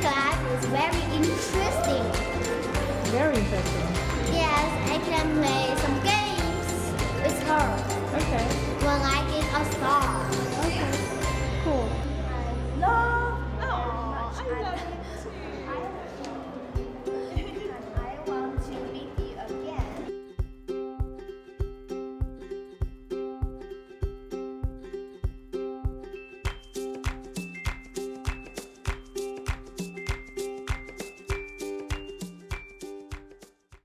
class is very interesting. Very interesting. Yes, I can play some games with her. Okay. When I get a star. Okay. Cool. Love